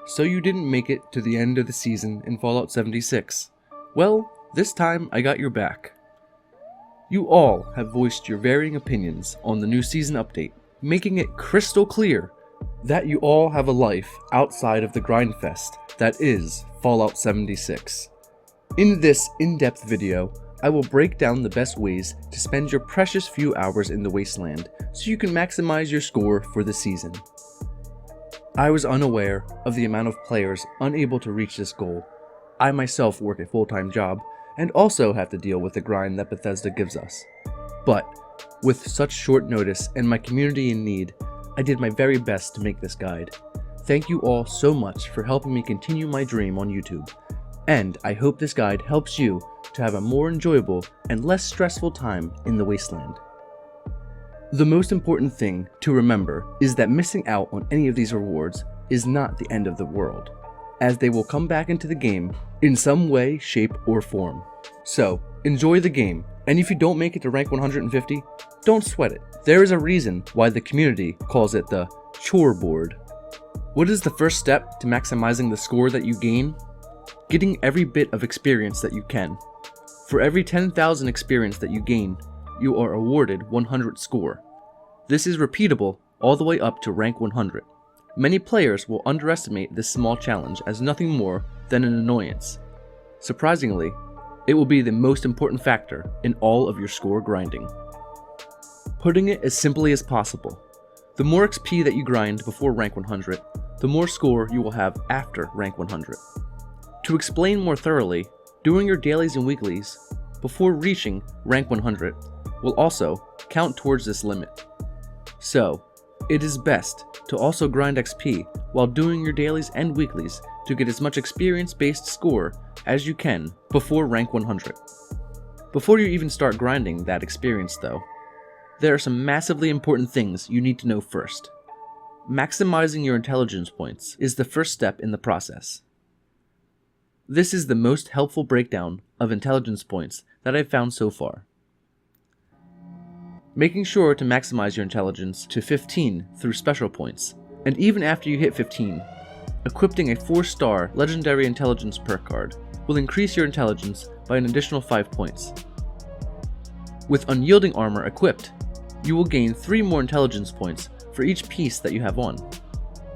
So you didn't make it to the end of the season in Fallout 76. Well, this time I got your back. You all have voiced your varying opinions on the new season update, making it crystal clear that you all have a life outside of the grindfest that is Fallout 76. In this in-depth video, I will break down the best ways to spend your precious few hours in the Wasteland so you can maximize your score for the season. I was unaware of the amount of players unable to reach this goal. I myself work a full-time job and also have to deal with the grind that Bethesda gives us. But with such short notice and my community in need, I did my very best to make this guide. Thank you all so much for helping me continue my dream on YouTube, and I hope this guide helps you to have a more enjoyable and less stressful time in the Wasteland. The most important thing to remember is that missing out on any of these rewards is not the end of the world, as they will come back into the game in some way, shape, or form. So, enjoy the game, and if you don't make it to rank 150, don't sweat it. There is a reason why the community calls it the chore board. What is the first step to maximizing the score that you gain? Getting every bit of experience that you can. For every 10,000 experience that you gain, you are awarded 100 score. This is repeatable all the way up to rank 100. Many players will underestimate this small challenge as nothing more than an annoyance. Surprisingly, it will be the most important factor in all of your score grinding. Putting it as simply as possible, the more XP that you grind before rank 100, the more score you will have after rank 100. To explain more thoroughly, doing your dailies and weeklies before reaching rank 100 will also count towards this limit. So, it is best to also grind XP while doing your dailies and weeklies to get as much experience-based score as you can before rank 100. Before you even start grinding that experience though, there are some massively important things you need to know first. Maximizing your intelligence points is the first step in the process. This is the most helpful breakdown of intelligence points that I've found so far. Making sure to maximize your intelligence to 15 through special points, and even after you hit 15, equipping a 4-star legendary intelligence perk card will increase your intelligence by an additional 5 points. With unyielding armor equipped, you will gain 3 more intelligence points for each piece that you have on.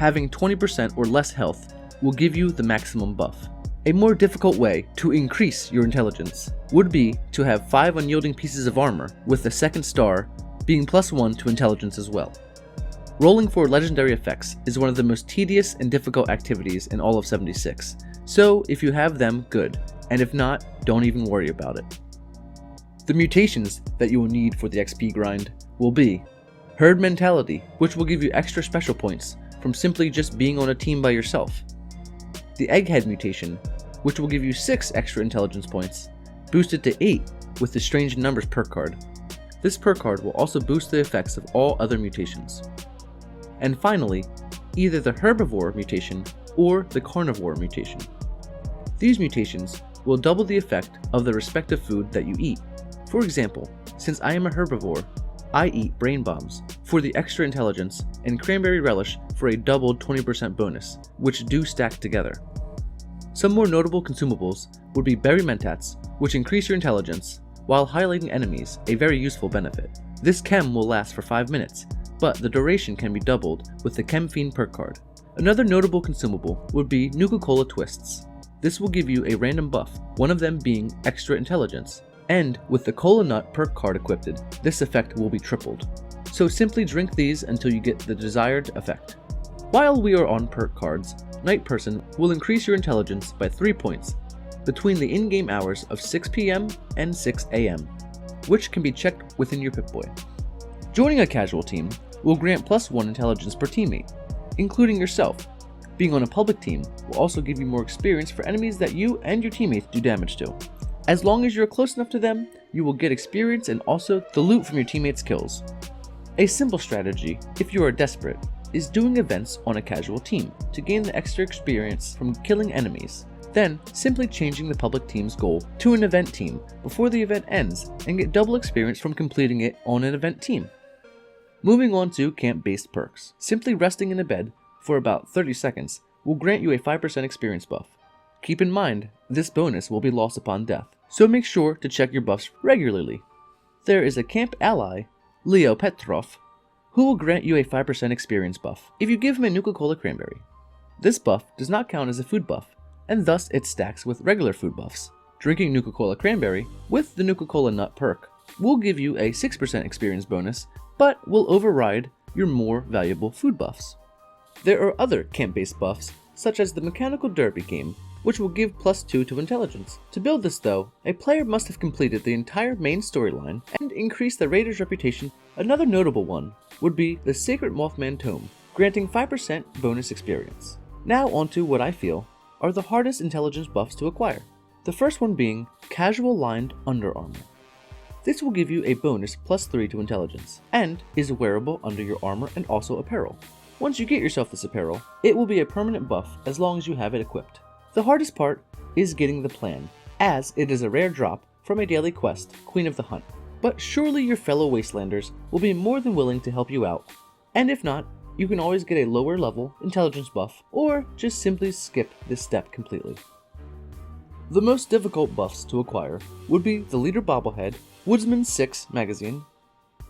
Having 20% or less health will give you the maximum buff. A more difficult way to increase your intelligence would be to have 5 unyielding pieces of armor, with the 2nd star being +1 to intelligence as well. Rolling for legendary effects is one of the most tedious and difficult activities in all of 76, so if you have them, good, and if not, don't even worry about it. The mutations that you will need for the XP grind will be Herd Mentality, which will give you extra special points from simply just being on a team by yourself. The Egghead mutation, which will give you 6 extra intelligence points, boosted to 8 with the Strange Numbers perk card. This perk card will also boost the effects of all other mutations. And finally, either the Herbivore mutation or the Carnivore mutation. These mutations will double the effect of the respective food that you eat. For example, since I am a herbivore, I eat brain bombs for the extra intelligence and cranberry relish for a doubled 20% bonus, which do stack together. Some more notable consumables would be berry mentats, which increase your intelligence, while highlighting enemies, a very useful benefit. This chem will last for 5 minutes, but the duration can be doubled with the Chem Fiend perk card. Another notable consumable would be Nuka-Cola Twists. This will give you a random buff, one of them being extra intelligence. And with the Cola Nut perk card equipped, this effect will be tripled. So simply drink these until you get the desired effect. While we are on perk cards, Night Person will increase your intelligence by 3 points between the in-game hours of 6 PM and 6 AM, which can be checked within your Pip-Boy. Joining a casual team will grant +1 intelligence per teammate, including yourself. Being on a public team will also give you more experience for enemies that you and your teammates do damage to. As long as you're close enough to them, you will get experience and also the loot from your teammates' kills. A simple strategy, if you are desperate, is doing events on a casual team to gain the extra experience from killing enemies, then simply changing the public team's goal to an event team before the event ends and get double experience from completing it on an event team. Moving on to camp-based perks. Simply resting in a bed for about 30 seconds will grant you a 5% experience buff. Keep in mind, this bonus will be lost upon death, so make sure to check your buffs regularly. There is a camp ally, Leo Petrov, who will grant you a 5% experience buff if you give him a Nuka-Cola Cranberry. This buff does not count as a food buff, and thus it stacks with regular food buffs. Drinking Nuka-Cola Cranberry with the Nuka-Cola Nut perk will give you a 6% experience bonus, but will override your more valuable food buffs. There are other camp-based buffs, such as the Mechanical Derby game, which will give +2 to intelligence. To build this though, a player must have completed the entire main storyline and increase the Raider's reputation. Another notable one would be the Sacred Mothman Tome, granting 5% bonus experience. Now onto what I feel are the hardest intelligence buffs to acquire. The first one being Casual Lined Under Armor. This will give you a bonus +3 to intelligence, and is wearable under your armor and also apparel. Once you get yourself this apparel, it will be a permanent buff as long as you have it equipped. The hardest part is getting the plan, as it is a rare drop from a daily quest, Queen of the Hunt. But surely your fellow Wastelanders will be more than willing to help you out, and if not, you can always get a lower level intelligence buff, or just simply skip this step completely. The most difficult buffs to acquire would be the Leader Bobblehead, Woodsman 6 magazine,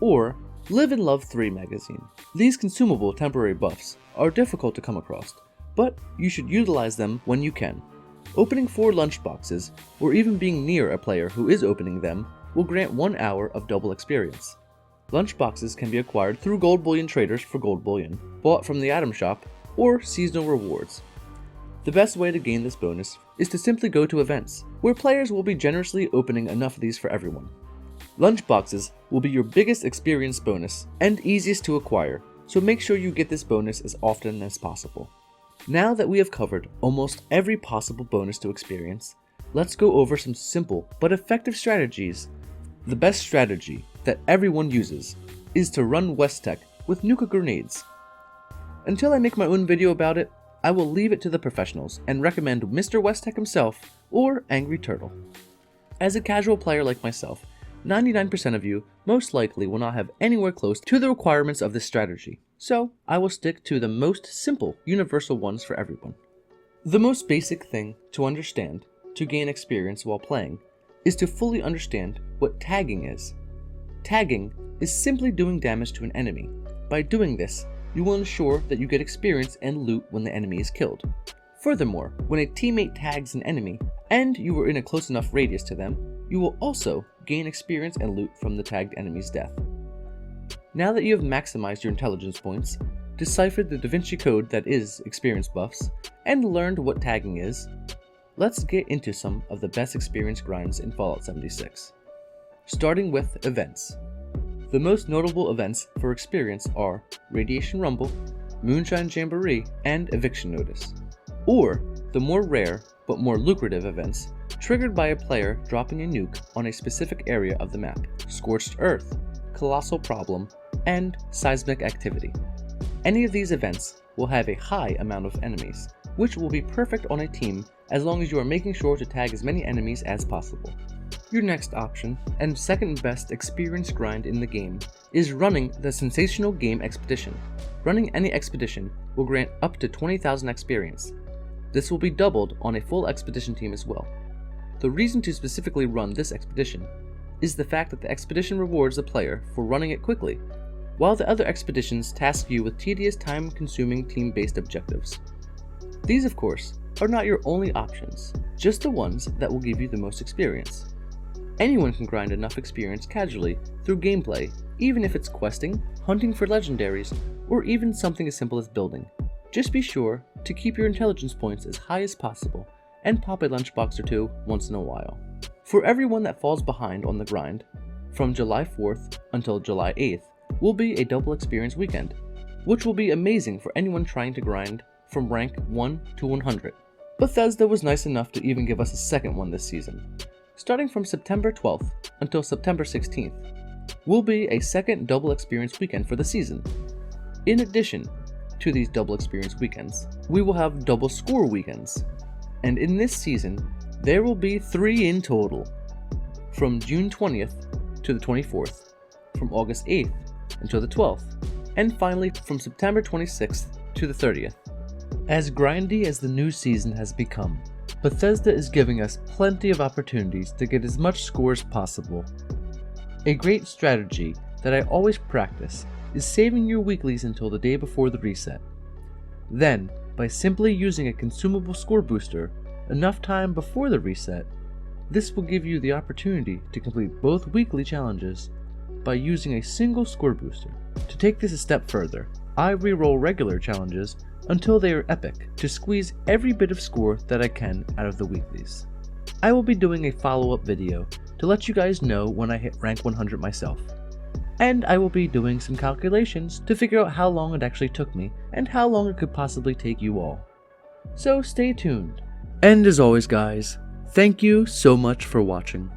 or Live and Love 3 magazine. These consumable temporary buffs are difficult to come across, but you should utilize them when you can. Opening 4 lunchboxes, or even being near a player who is opening them, will grant 1 hour of double experience. Lunchboxes can be acquired through Gold Bullion traders for Gold Bullion, bought from the item shop, or seasonal rewards. The best way to gain this bonus is to simply go to events, where players will be generously opening enough of these for everyone. Lunchboxes will be your biggest experience bonus and easiest to acquire, so make sure you get this bonus as often as possible. Now that we have covered almost every possible bonus to experience, let's go over some simple but effective strategies. The best strategy that everyone uses is to run West-Tech with Nuka grenades. Until I make my own video about it, I will leave it to the professionals and recommend Mr. West-Tech himself or Angry Turtle. As a casual player like myself, 99% of you most likely will not have anywhere close to the requirements of this strategy, so I will stick to the most simple, universal ones for everyone. The most basic thing to understand to gain experience while playing is to fully understand what tagging is. Tagging is simply doing damage to an enemy. By doing this, you will ensure that you get experience and loot when the enemy is killed. Furthermore, when a teammate tags an enemy, and you are in a close enough radius to them, you will also gain experience and loot from the tagged enemy's death. Now that you have maximized your intelligence points, deciphered the Da Vinci Code that is experience buffs, and learned what tagging is, let's get into some of the best experience grinds in Fallout 76. Starting with events. The most notable events for experience are Radiation Rumble, Moonshine Jamboree, and Eviction Notice. Or the more rare but more lucrative events triggered by a player dropping a nuke on a specific area of the map, Scorched Earth, Colossal Problem, and Seismic Activity. Any of these events will have a high amount of enemies, which will be perfect on a team as long as you are making sure to tag as many enemies as possible. Your next option, and second best experience grind in the game, is running the Sensational Game Expedition. Running any expedition will grant up to 20,000 experience. This will be doubled on a full expedition team as well. The reason to specifically run this expedition is the fact that the expedition rewards the player for running it quickly, while the other expeditions task you with tedious, time-consuming team-based objectives. These, of course, are not your only options, just the ones that will give you the most experience. Anyone can grind enough experience casually through gameplay, even if it's questing, hunting for legendaries, or even something as simple as building. Just be sure to keep your intelligence points as high as possible and pop a lunchbox or two once in a while. For everyone that falls behind on the grind, from July 4th until July 8th will be a double experience weekend, which will be amazing for anyone trying to grind from rank 1 to 100. Bethesda was nice enough to even give us a second one this season. Starting from September 12th until September 16th will be a second double experience weekend for the season. In addition to these double experience weekends, we will have double score weekends, and in this season there will be 3 in total, from June 20th to the 24th, from August 8th until the 12th, and finally from September 26th to the 30th. As grindy as the new season has become, Bethesda is giving us plenty of opportunities to get as much score as possible. A great strategy that I always practice is saving your weeklies until the day before the reset. Then, by simply using a consumable score booster enough time before the reset, this will give you the opportunity to complete both weekly challenges by using a single score booster. To take this a step further, I reroll regular challenges until they are epic to squeeze every bit of score that I can out of the weeklies. I will be doing a follow-up video to let you guys know when I hit rank 100 myself. And I will be doing some calculations to figure out how long it actually took me and how long it could possibly take you all. So stay tuned. And as always guys, thank you so much for watching.